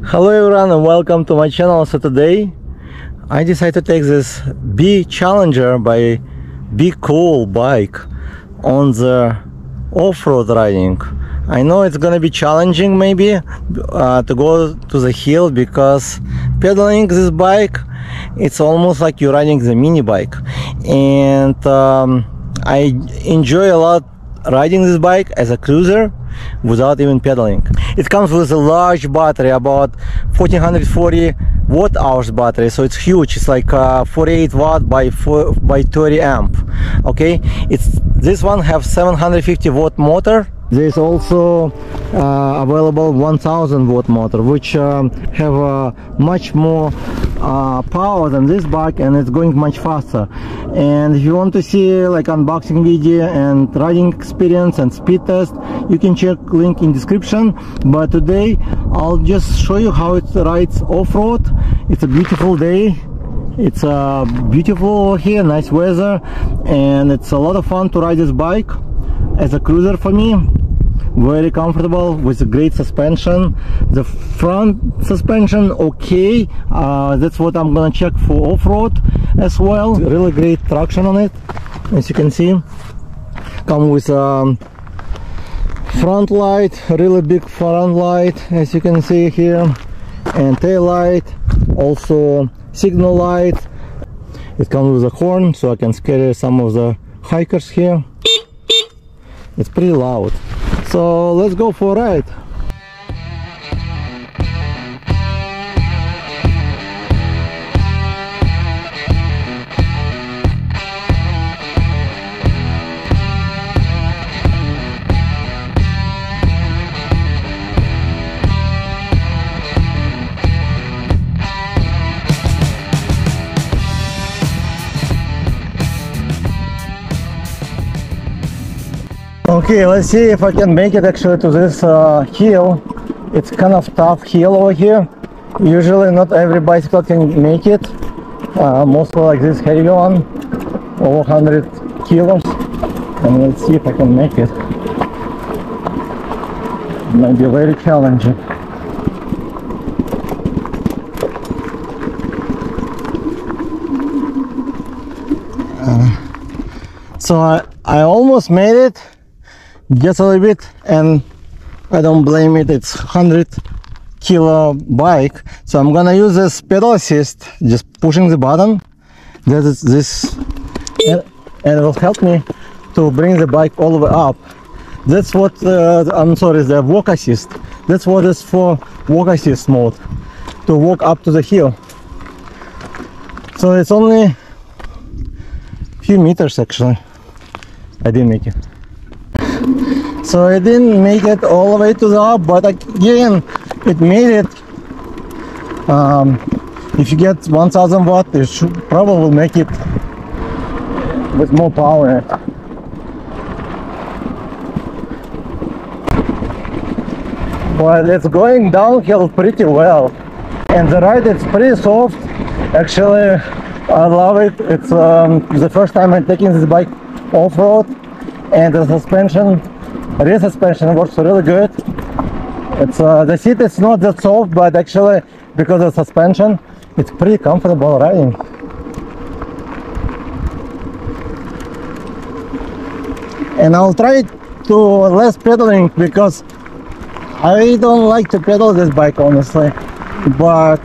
Hello everyone and welcome to my channel. So today I decided to take this Be Challenger by Be Cool bike on the off-road riding. I know it's gonna be challenging maybe to go to the hill, because pedaling this bike, it's almost like you're riding the mini bike, and I enjoy a lot riding this bike as a cruiser without even pedaling. It comes with a large battery, about 1440 watt hours battery, so it's huge. It's like 48 watt by 30 amp. Okay, this one have 750 watt motor. There's also available 1000 watt motor, which have much more power than this bike, and it's going much faster. And if you want to see like unboxing video and riding experience and speed test, you can check link in description. But today I'll just show you how it rides off-road. It's a beautiful day. It's beautiful here, nice weather, and it's a lot of fun to ride this bike as a cruiser for me. Very comfortable with a great suspension. The front suspension okay, that's what I'm gonna check for off-road as well. Really great traction on it, as you can see. Come with front light, really big front light, as you can see here, and tail light, also signal light. It comes with a horn, so I can scare some of the hikers here. It's pretty loud. So let's go for a ride. Okay, let's see if I can make it actually to this hill. It's kind of tough hill over here. Usually not every bicycle can make it. Mostly like this heavy one, over 100 kilos. And let's see if I can make it. It might be very challenging. So I almost made it. Just a little bit, and I don't blame it. It's 100 kilo bike, so I'm gonna use this pedal assist, just pushing the button. That is this, and it will help me to bring the bike all the way up. That's what I'm sorry, the walk assist. That's what is for walk assist mode, to walk up to the hill. So it's only a few meters actually. I didn't make it. So I didn't make it all the way to the up, but again, it made it. If you get 1000 watt, you should probably make it with more power. But it's going downhill pretty well, and the ride is pretty soft. Actually, I love it. It's the first time I'm taking this bike off-road, and the suspension, rear suspension, works really good. It's the seat is not that soft, but actually because of suspension, it's pretty comfortable riding. And I'll try to less pedaling, because I don't like to pedal this bike honestly, but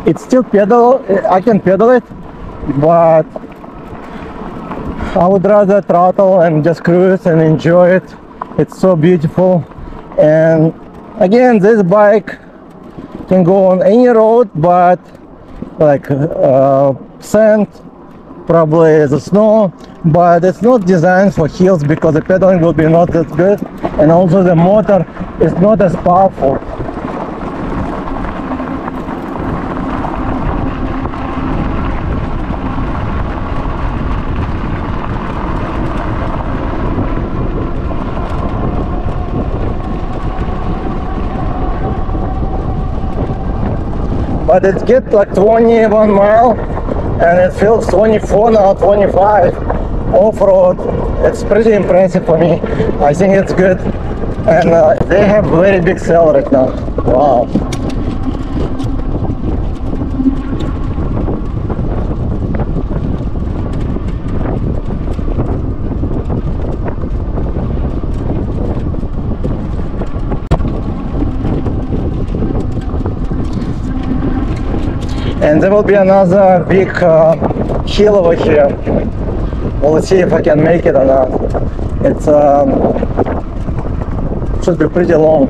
it's still pedal. I can pedal it, but I would rather throttle and just cruise and enjoy it. It's so beautiful. And again, this bike can go on any road, but like sand, probably the snow, but it's not designed for hills, because the pedaling will be not that good, and also the motor is not as powerful. But it gets like 21 mile, and it feels 24 now, 25 off-road. It's pretty impressive for me. I think it's good. And they have very big sale right now. Wow. And there will be another big hill over here. We'll see if I can make it or not. It's should be pretty long.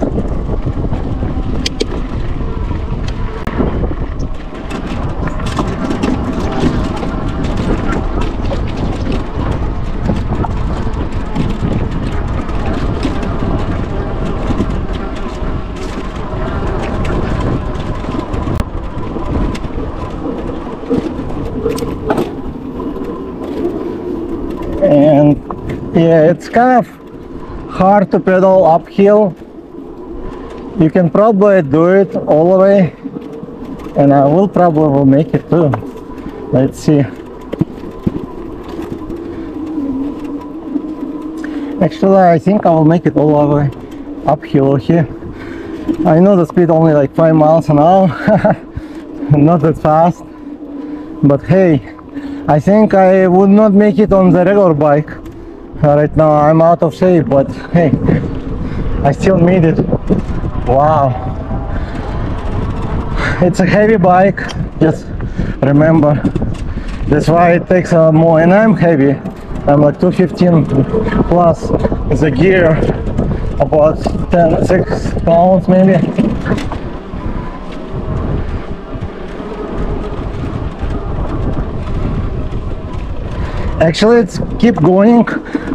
And yeah, it's kind of hard to pedal uphill. You can probably do it all the way, and I will probably make it too. Let's see. Actually, I think I will make it all the way uphill here. I know the speed only like 5 miles an hour, not that fast, but hey, I think I would not make it on the regular bike. Right now I'm out of shape, but hey, I still made it. Wow, it's a heavy bike, just remember. That's why it takes more, and I'm heavy. I'm like 215 plus the gear, about 6 pounds maybe. Actually, it's keep going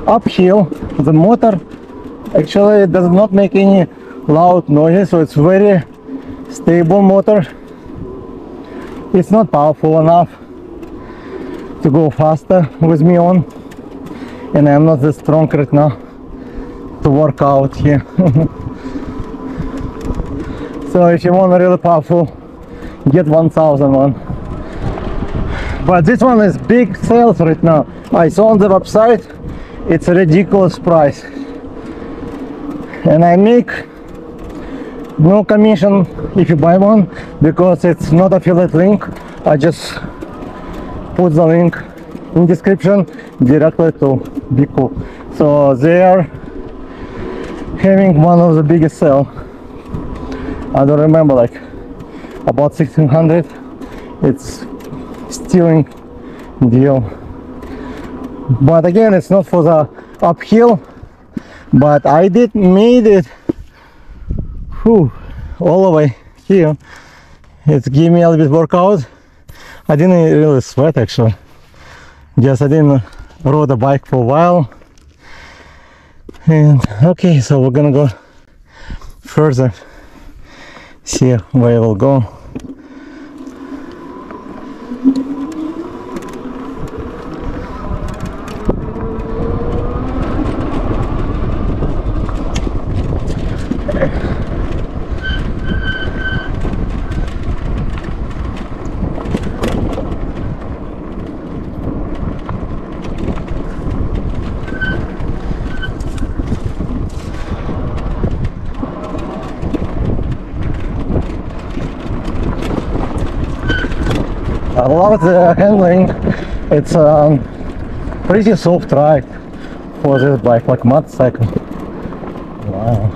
uphill. The motor actually does not make any loud noises, so it's very stable motor. It's not powerful enough to go faster with me on, and I'm not that strong right now to work out here. So if you want a really powerful, get 1001. But this one is big sales right now. I saw on the website it's a ridiculous price, and I make no commission if you buy one because it's not affiliate link. I just put the link in description directly to Be Cool. So they are having one of the biggest sale. I don't remember, like about 1600. It's steering deal, but again, it's not for the uphill. But I did made it all the way here. It's gave me a little bit workout. I didn't really sweat actually, just I didn't rode the bike for a while. And okay, so we're gonna go further, see where we'll go. I love the handling. It's pretty soft ride for this bike, like motorcycle. Wow.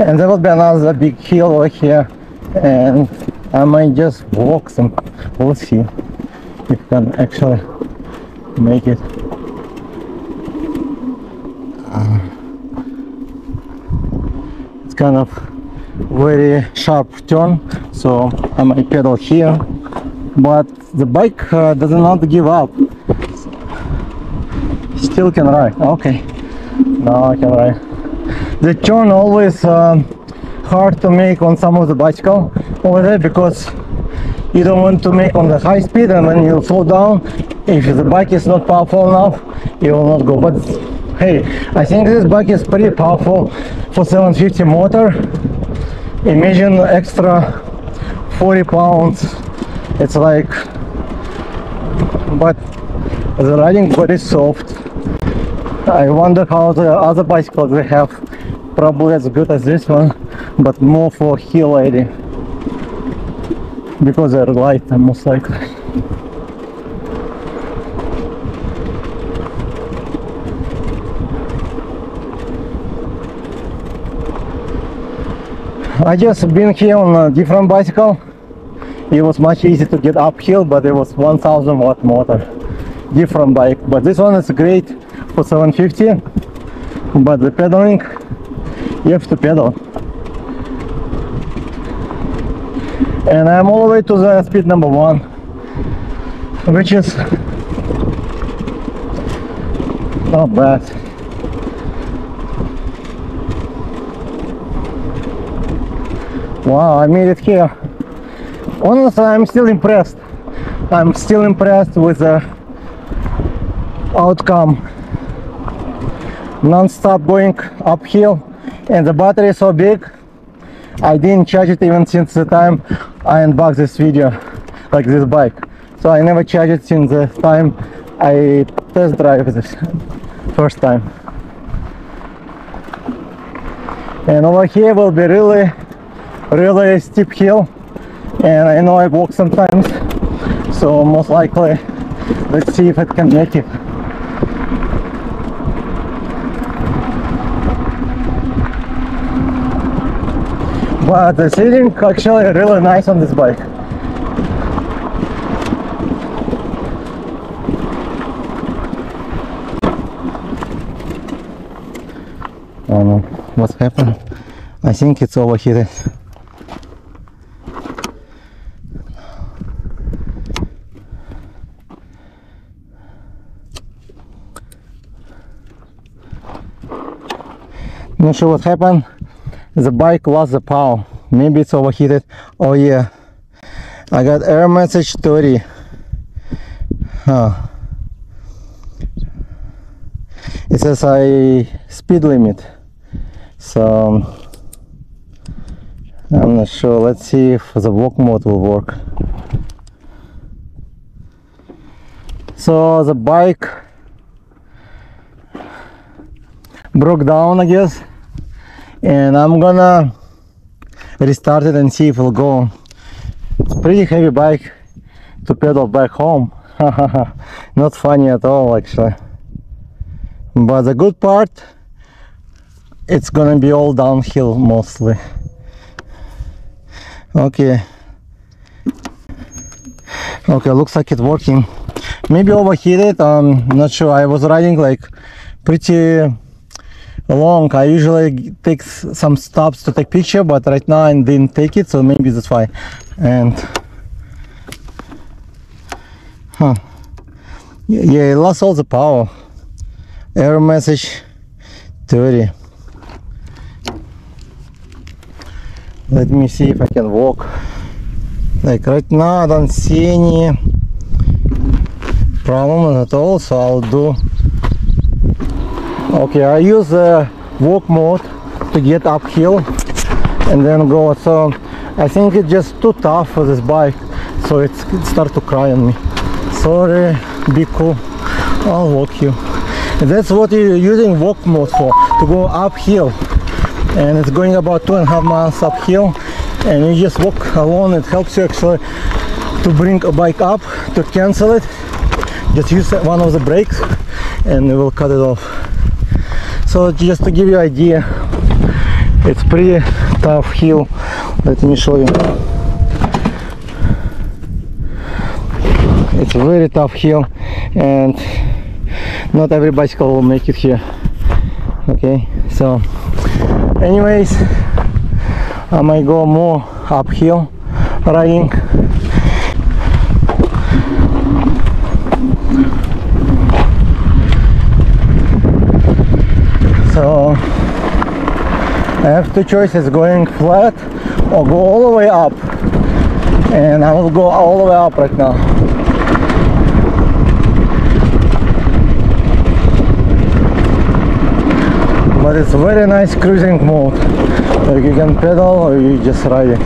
And there will be another big hill over here, and I might just walk some. We'll see if I can actually make it. It's kind of very sharp turn, so I might pedal here, but the bike does not give up. Still can ride. Okay, now I can ride. The turn always hard to make on some of the bicycle over there, because you don't want to make on the high speed, and when you slow down, if the bike is not powerful enough, you will not go. But hey, I think this bike is pretty powerful for 750 motor. Imagine extra 40 pounds. It's like but the riding very soft. I wonder how the other bicycles they have, probably as good as this one, but more for hill riding, because they're light, most likely. I just been here on a different bicycle. It was much easier to get uphill, but it was 1000 watt motor, different bike. But this one is great for 750, but the pedaling, you have to pedal. And I'm all the way to the speed number 1, which is not bad. Wow, I made it here. Honestly, I'm still impressed. I'm still impressed with the outcome. Non-stop going uphill, and the battery is so big. I didn't charge it even since the time I unboxed this video, like this bike. So I never charged it since the time I test drive this first time. And over here will be really steep hill, and I know I walk sometimes, so most likely let's see if it can make it. But the seating actually really nice on this bike. I don't know what's happened. I think it's overheated. Not sure what happened. The bike lost the power. Maybe it's overheated. Oh yeah, I got error message 30. It says I speed limit, so I'm not sure. Let's see if the walk mode will work. So the bike broke down, I guess, and I'm gonna restart it and see if it'll go. It's a pretty heavy bike to pedal back home. Not funny at all, actually. But the good part, it's gonna be all downhill mostly. Okay, looks like it's working. Maybe overheated, I'm not sure. I was riding like pretty long. I usually take some stops to take picture, but right now I didn't take it, so maybe that's why. And yeah, it lost all the power. Error message 30. Let me see if I can walk. Like right now I don't see any problem at all, so I'll do. Okay, I use the walk mode to get uphill and then go. So I think it's just too tough for this bike, so it starts to cry on me. Sorry, be cool, I'll walk you. And that's what you're using walk mode for, to go uphill. And it's going about 2.5 miles uphill, and you just walk alone. It helps you actually to bring a bike up. To cancel it, just use one of the brakes and it will cut it off. So just to give you an idea, it's pretty tough hill. Let me show you. It's a very tough hill, and not every bicycle will make it here. Okay, so anyways, I might go more uphill riding. So I have two choices: going flat or go all the way up, and I will go all the way up right now. But it's a very nice cruising mode. Like you can pedal or you just ride it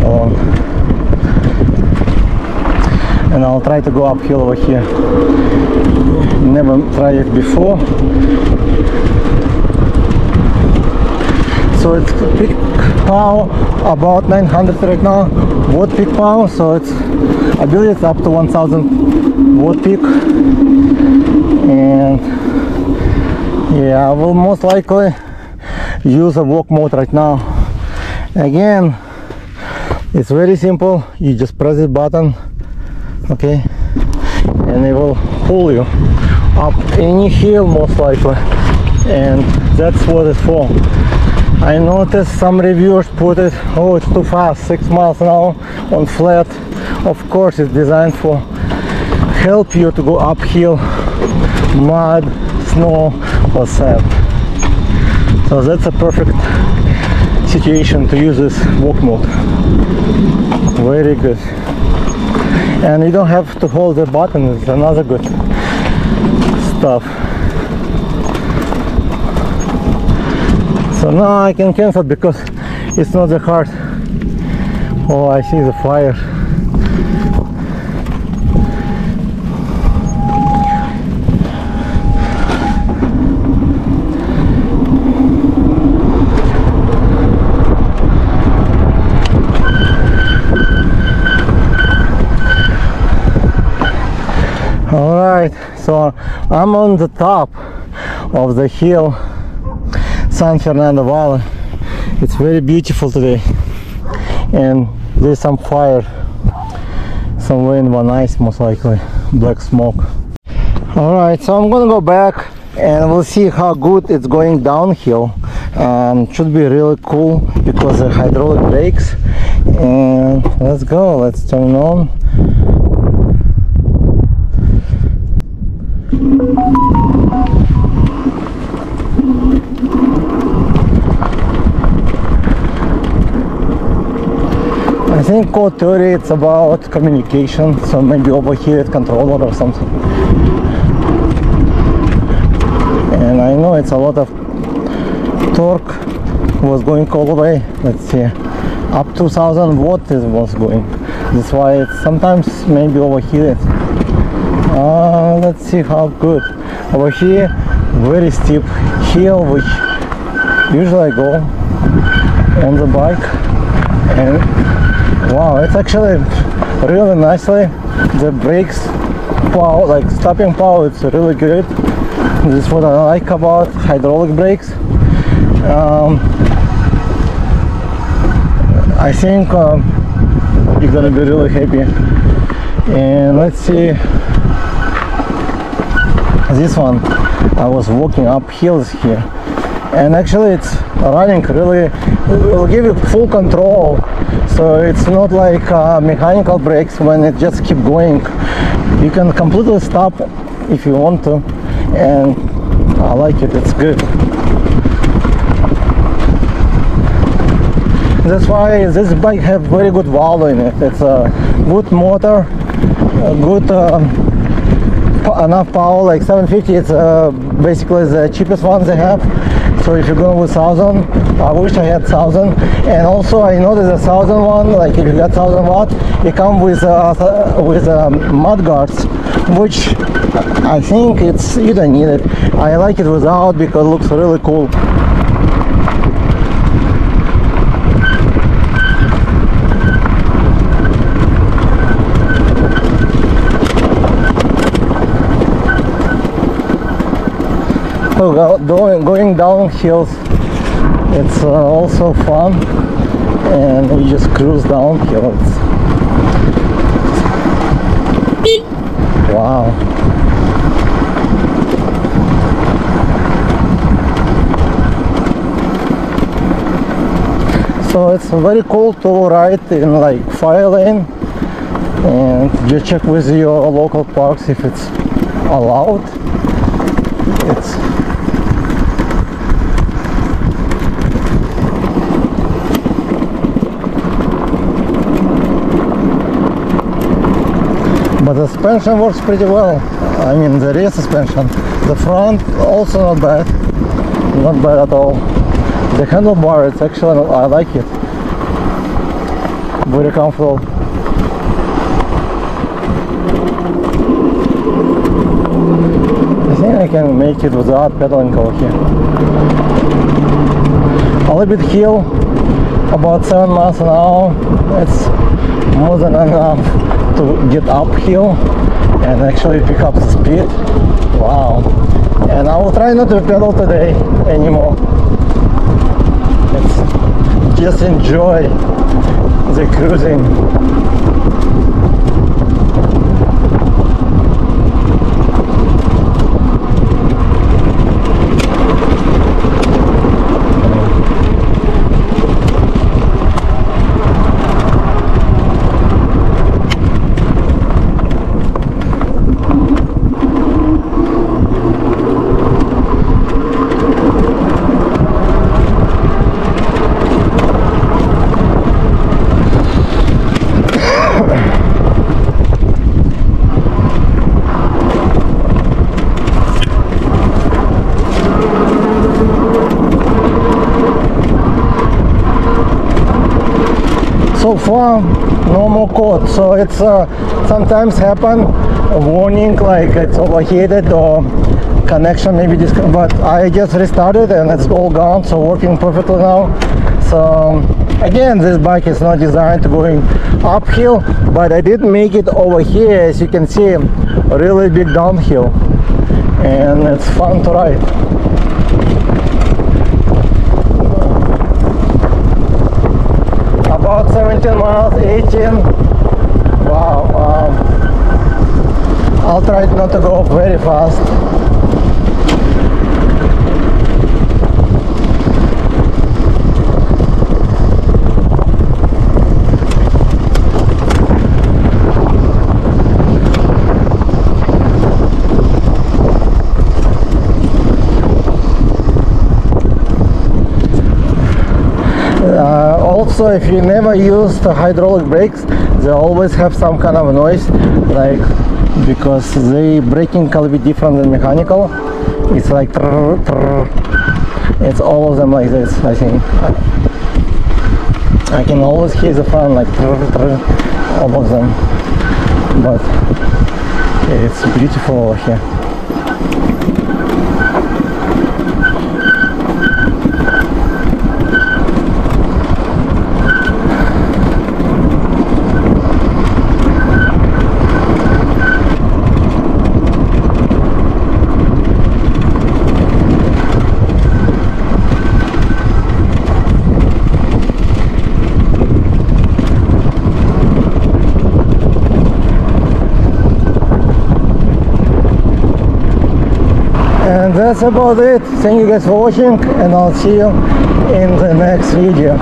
along. And and I'll try to go uphill over here. Never tried it before. So it's peak power about 900 right now, watt peak power, so it's, I believe it's up to 1000 watt peak. And yeah, I will most likely use a walk mode right now. Again, it's very simple. You just press this button, okay, and it will pull you up any hill most likely, and that's what it's for. I noticed some reviewers put it, oh, it's too fast, 6 miles an hour on flat. Of course, it's designed for help you to go uphill, mud, snow or sand. So that's a perfect situation to use this walk mode. Very good. And you don't have to hold the button, it's another good stuff. So now I can cancel because it's not that hard. Oh, I see the fire. Alright, so I'm on the top of the hill, San Fernando Valley. It's very beautiful today, and there's some fire somewhere in Van Nuys, most likely, black smoke. Alright, so I'm gonna go back and we'll see how good it's going downhill. Should be really cool because of hydraulic brakes. And let's go, let's turn it on. I think code 30 it's about communication, so maybe overheated controller or something. And I know it's a lot of torque was going all the way. Let's see, up to 1000 watt it was going. That's why it's sometimes maybe overheated. Let's see how good. Over here, very steep hill, which usually I go on the bike, and wow, it's actually really nicely. The brakes power, like stopping power, it's really good. This is what I like about hydraulic brakes. I think you're gonna be really happy. And let's see, this one, I was walking up hills here, and actually it's running really, it will give you full control. So it's not like mechanical brakes when it just keep going. You can completely stop if you want to, and I like it, it's good. That's why this bike have very good valve in it. It's a good motor, a good enough power, like 750. It's basically the cheapest one they have. So if you go with 1000, I wish I had 1000. And also I noticed the 1000 one, like if you got 1000 watt, it comes with mud guards, which I think it's, you don't need it. I like it without because it looks really cool. So going down hills, it's also fun, and you just cruise down hills. Wow. So it's very cool to ride in like fire lane, and just check with your local parks if it's allowed. It's but the suspension works pretty well. I mean, the rear suspension, the front also not bad at all. The handlebar, it's actually, I like it, very comfortable. I think I can make it without pedaling over here. A little bit hill, about 7 miles an hour. It's more than enough to get uphill and actually pick up the speed. Wow. And I will try not to pedal today anymore. Let's just enjoy the cruising. So far, no more code. So it's sometimes happen a warning like it's overheated or connection maybe but I just restarted and it's all gone, so working perfectly now. So again, this bike is not designed to going uphill, but I did make it over here, as you can see, a really big downhill, and it's fun to ride. About 17 miles, 18. Wow. I'll try not to go very fast. Also, if you never used hydraulic brakes, they always have some kind of noise, like, because they braking can be different than mechanical. It's like it's all of them like this. I think I can always hear the fan like all of them, but it's beautiful over here. And that's about it. Thank you guys for watching, and I'll see you in the next video.